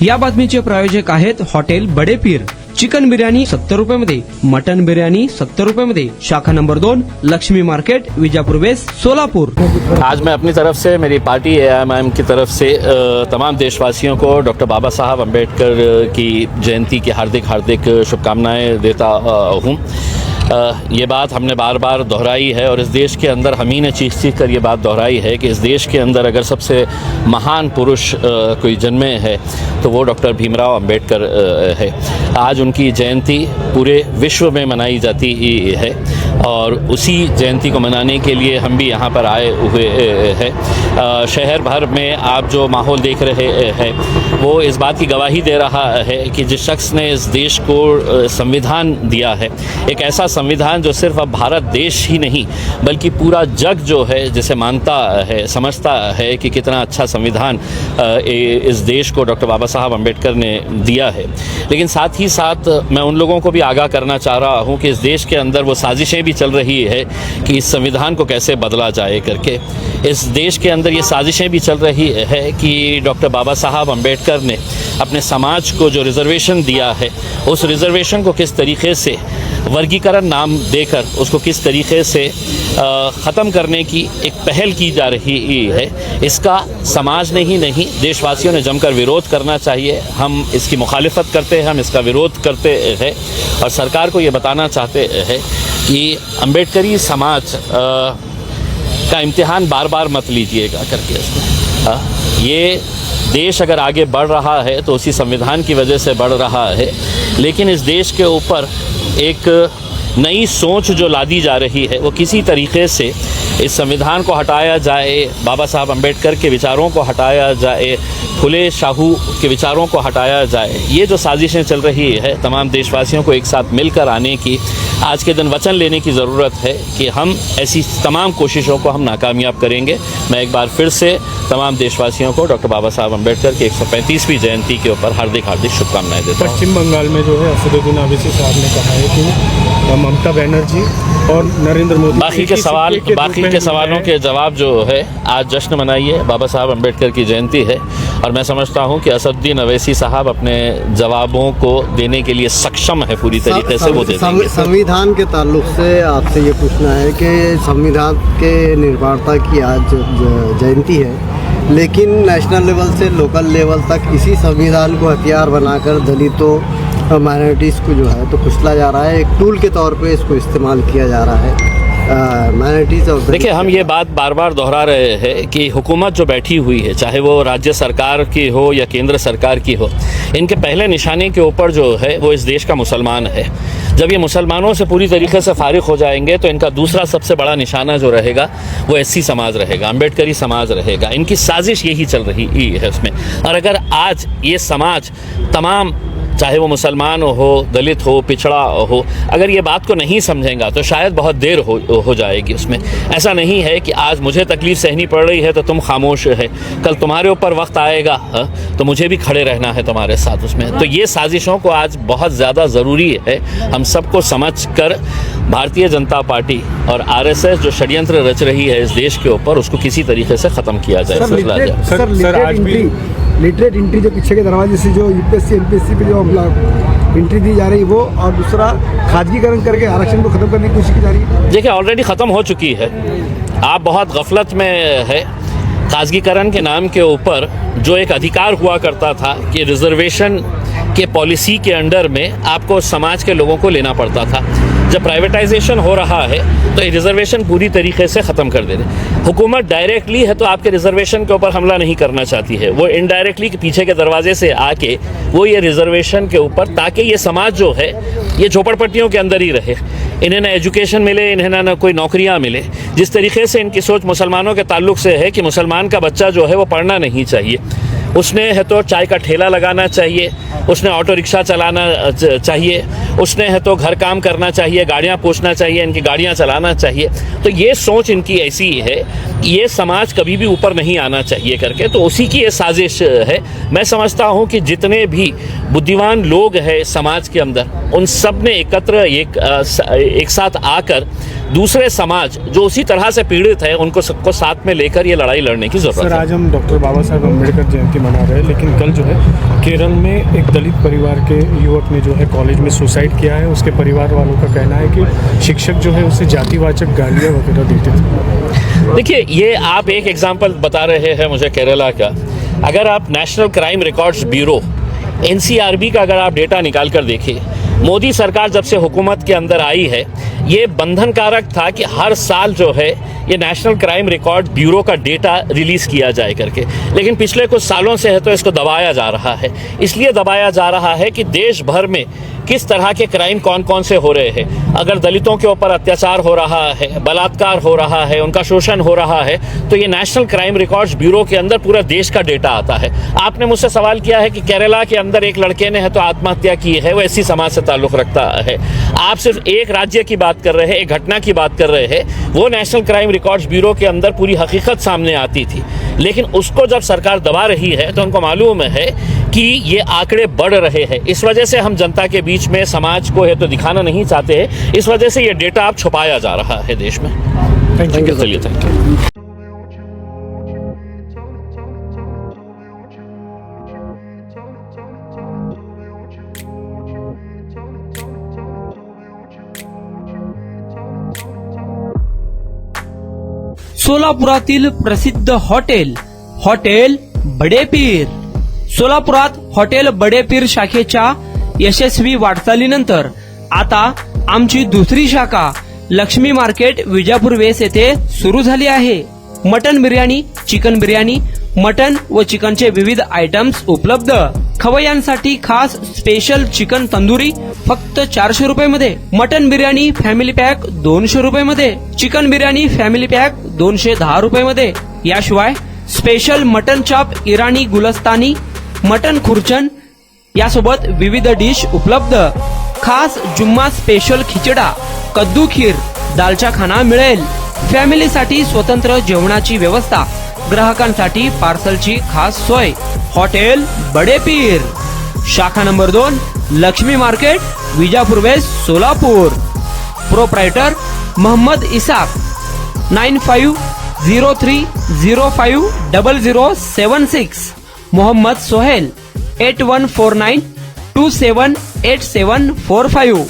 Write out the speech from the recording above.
या बातमीचे प्रायोजक आहेत हॉटेल बडे पीर। चिकन बिर्याणी 70 रुपए मध्ये, मटन बिर्याणी 70 रुपए मध्ये, शाखा number 2, Laxmi market, Vijapur west, Solapur. आज मैं अपनी तरफ से, मेरी पार्टी AIMIM की तरफ से तमाम देशवासियों को डॉक्टर बाबा साहब अम्बेडकर की जयंती की हार्दिक शुभकामनाएं देता हूँ। ये बात हमने बार बार दोहराई है और इस देश के अंदर हम ही ने चीख कर ये बात दोहराई है कि इस देश के अंदर अगर सबसे महान पुरुष कोई जन्मे है तो वो डॉक्टर भीमराव अम्बेडकर है। आज उनकी जयंती पूरे विश्व में मनाई जाती है और उसी जयंती को मनाने के लिए हम भी यहाँ पर आए हुए हैं। शहर भर में आप जो माहौल देख रहे हैं वो इस बात की गवाही दे रहा है कि जिस शख्स ने इस देश को संविधान दिया है, एक ऐसा संविधान जो सिर्फ अब भारत देश ही नहीं बल्कि पूरा जग जो है जिसे मानता है, समझता है कि कितना अच्छा संविधान इस देश को डॉक्टर बाबा साहब अम्बेडकर ने दिया है। लेकिन साथ ही साथ मैं उन लोगों को भी आगाह करना चाह रहा हूँ कि इस देश के अंदर वो साजिशें भी चल रही है कि इस संविधान को कैसे बदला जाए करके। इस देश के अंदर ये साजिशें भी चल रही है कि डॉक्टर बाबा साहब अम्बेडकर ने अपने समाज को जो रिजर्वेशन दिया है उस रिजर्वेशन को किस तरीके से वर्गीकरण नाम देकर उसको किस तरीके से ख़त्म करने की एक पहल की जा रही है। इसका समाज ने ही नहीं देशवासियों ने जमकर विरोध करना चाहिए। हम इसकी मुखालिफत करते हैं, हम इसका विरोध करते हैं और सरकार को ये बताना चाहते हैं कि अम्बेडकरी समाज का इम्तिहान बार बार मत लीजिएगा करके इसमें। ये देश अगर आगे बढ़ रहा है तो उसी संविधान की वजह से बढ़ रहा है, लेकिन इस देश के ऊपर एक नई सोच जो लादी जा रही है वो किसी तरीके से इस संविधान को हटाया जाए, बाबा साहब अम्बेडकर के विचारों को हटाया जाए, फुले शाहू के विचारों को हटाया जाए। ये जो साजिशें चल रही है तमाम देशवासियों को एक साथ मिलकर आने की आज के दिन वचन लेने की ज़रूरत है कि हम ऐसी तमाम कोशिशों को हम नाकामयाब करेंगे। मैं एक बार फिर से तमाम देशवासियों को डॉक्टर बाबा साहब अम्बेडकर की 135वीं जयंती के ऊपर हार्दिक शुभकामनाएं देता हूँ। पश्चिम बंगाल में जो है असदुद्दीन ओवैसी साहब ने कहा है कि ममता बनर्जी और नरेंद्र मोदी बाकी के सवालों के जवाब जो है आज जश्न मनाइए। बाबा साहब अम्बेडकर की जयंती है और मैं समझता हूँ कि असदुद्दीन ओवैसी साहब अपने जवाबों को देने के लिए सक्षम है पूरी तरीके से, वो दे देंगे। संविधान के ताल्लुक से आपसे ये पूछना है कि संविधान के निर्माता की आज जयंती है, लेकिन नेशनल लेवल से लोकल लेवल तक इसी संविधान को हथियार बनाकर दलितों माइनॉरिटीज़ को जो है तो कुचला जा रहा है, एक टूल के तौर पे इसको इस्तेमाल किया जा रहा है माइनॉरिटीज़। और देखिए, हम ये बात बार बार दोहरा रहे हैं कि हुकूमत जो बैठी हुई है, चाहे वो राज्य सरकार की हो या केंद्र सरकार की हो, इनके पहले निशाने के ऊपर जो है वो इस देश का मुसलमान है। जब ये मुसलमानों से पूरी तरीके से फारिग हो जाएंगे तो इनका दूसरा सबसे बड़ा निशाना जो रहेगा वो SC समाज रहेगा, अम्बेडकरी समाज रहेगा। इनकी साजिश यही चल रही है उसमें। और अगर आज ये समाज तमाम, चाहे वो मुसलमान हो, दलित हो, पिछड़ा हो, अगर ये बात को नहीं समझेगा तो शायद बहुत देर हो जाएगी उसमें। ऐसा नहीं है कि आज मुझे तकलीफ़ सहनी पड़ रही है तो तुम खामोश है, कल तुम्हारे ऊपर वक्त आएगा तो मुझे भी खड़े रहना है तुम्हारे साथ उसमें। तो ये साजिशों को आज बहुत ज़्यादा ज़रूरी है हम सबको समझ कर भारतीय जनता पार्टी और RSS जो षड्यंत्र रच रही है इस देश के ऊपर, उसको किसी तरीके से ख़त्म किया जाए। लिटरेट एंट्री जो पीछे के दरवाजे से जो UPSC MPSC पे जो एंट्री दी जा रही वो, और दूसरा खाजगीकरण करके आरक्षण को खत्म करने की कोशिश की जा रही है। देखिए, ऑलरेडी ख़त्म हो चुकी है। आप बहुत गफलत में है। खाजगीकरण के नाम के ऊपर जो एक अधिकार हुआ करता था कि रिजर्वेशन के पॉलिसी के अंडर में आपको समाज के लोगों को लेना पड़ता था, जब प्राइवेटाइजेशन हो रहा है तो ये रिजर्वेशन पूरी तरीके से ख़त्म कर दे रहे। हुकूमत डायरेक्टली है तो आपके रिजर्वेशन के ऊपर हमला नहीं करना चाहती है, वो इनडायरेक्टली पीछे के दरवाजे से आके वो ये रिजर्वेशन के ऊपर, ताकि ये समाज जो है ये झोपड़पट्टियों के अंदर ही रहे, इन्हें ना एजुकेशन मिले, इन्हें ना कोई नौकरियां मिले। जिस तरीके से इनकी सोच मुसलमानों के ताल्लुक से है कि मुसलमान का बच्चा जो है वो पढ़ना नहीं चाहिए, उसने है तो चाय का ठेला लगाना चाहिए, उसने ऑटो रिक्शा चलाना चाहिए, उसने है तो घर काम करना चाहिए, गाड़ियाँ पोंछना चाहिए, इनकी गाड़ियाँ चलाना चाहिए। तो ये सोच इनकी ऐसी है, ये समाज कभी भी ऊपर नहीं आना चाहिए करके, तो उसी की ये साजिश है। मैं समझता हूँ कि जितने भी बुद्धिमान लोग हैं समाज के अंदर, उन सब ने एकत्र एक साथ आकर दूसरे समाज जो उसी तरह से पीड़ित है उनको सबको साथ में लेकर ये लड़ाई लड़ने की जरूरत है। सर, आज हम डॉक्टर बाबा साहब अम्बेडकर जयंती मना रहे हैं, लेकिन कल जो है केरल में एक दलित परिवार के युवक ने जो है कॉलेज में सुसाइड किया है। उसके परिवार वालों का कहना है कि शिक्षक जो है उसे जातिवाचक गालियाँ वगैरह देते थे। देखिए, ये आप एक एग्जाम्पल बता रहे हैं मुझे केरला का। अगर आप national crime records bureau NCRB का अगर आप डेटा निकाल कर देखिए, मोदी सरकार जब से हुकूमत के अंदर आई है, ये बंधनकारक था कि हर साल जो है ये नेशनल क्राइम रिकॉर्ड ब्यूरो का डेटा रिलीज किया जाए करके। लेकिन पिछले कुछ सालों से है तो इसको दबाया जा रहा है। इसलिए दबाया जा रहा है कि देश भर में किस तरह के क्राइम कौन कौन से हो रहे हैं। अगर दलितों के ऊपर अत्याचार हो रहा है, बलात्कार हो रहा है, उनका शोषण हो रहा है, तो ये नेशनल क्राइम रिकॉर्ड्स ब्यूरो के अंदर पूरा देश का डेटा आता है। आपने मुझसे सवाल किया है कि केरला के अंदर एक लड़के ने है तो आत्महत्या की है, वो एससी समाज से ताल्लुक रखता है। आप सिर्फ एक राज्य की बात कर रहे हैं, एक घटना की बात कर रहे हैं। वो नेशनल क्राइम रिकॉर्ड्स ब्यूरो के अंदर पूरी हकीकत सामने आती थी, लेकिन उसको जब सरकार दबा रही है तो उनको मालूम है कि ये आंकड़े बढ़ रहे हैं। इस वजह से हम जनता के बीच में, समाज को है तो दिखाना नहीं चाहते हैं। इस वजह से ये डेटा अब छुपाया जा रहा है देश में। Thank you. चलिए, थैंक यू। सोलापुरातील प्रसिद्ध हॉटेल बडे पीर. सोलापुरात हॉटेल बडे पीर शाखेच्या यशस्वी वाटचालीनंतर आता आमची दुसरी शाखा लक्ष्मी मार्केट विजापूर वेस येथे सुरू झाली आहे. Mutton biryani, chicken biryani, mutton व चिकनचे विविध आयटम्स उपलब्ध. खवय्यांसाठी खास स्पेशल चिकन तंदुरी फक्त 400 रुपये मध्ये. मटन बिर्याणी फॅमिली पॅक 200 रुपये मध्ये. चिकन बिर्याणी फॅमिली पॅक 210 रुपये मध्ये. याशिवाय स्पेशल मटन चाप, इराणी गुलस्तानी, मटन खुर्चन यासोबत विविध डिश उपलब्ध. खास जुम्मा स्पेशल खिचडा, कद्दू खीर, दालचा खाना मिळेल. फॅमिलीसाठी स्वतंत्र जेवणाची व्यवस्था, ग्राहकांसाठी पार्सलची खास सोय. हॉटेल बडे पीर, शाखा number 2, Laxmi market, Vijapur west, Solapur. Proprietor Mohammed Isaq. 9503050076. Mohammed Sohail. 8149278745.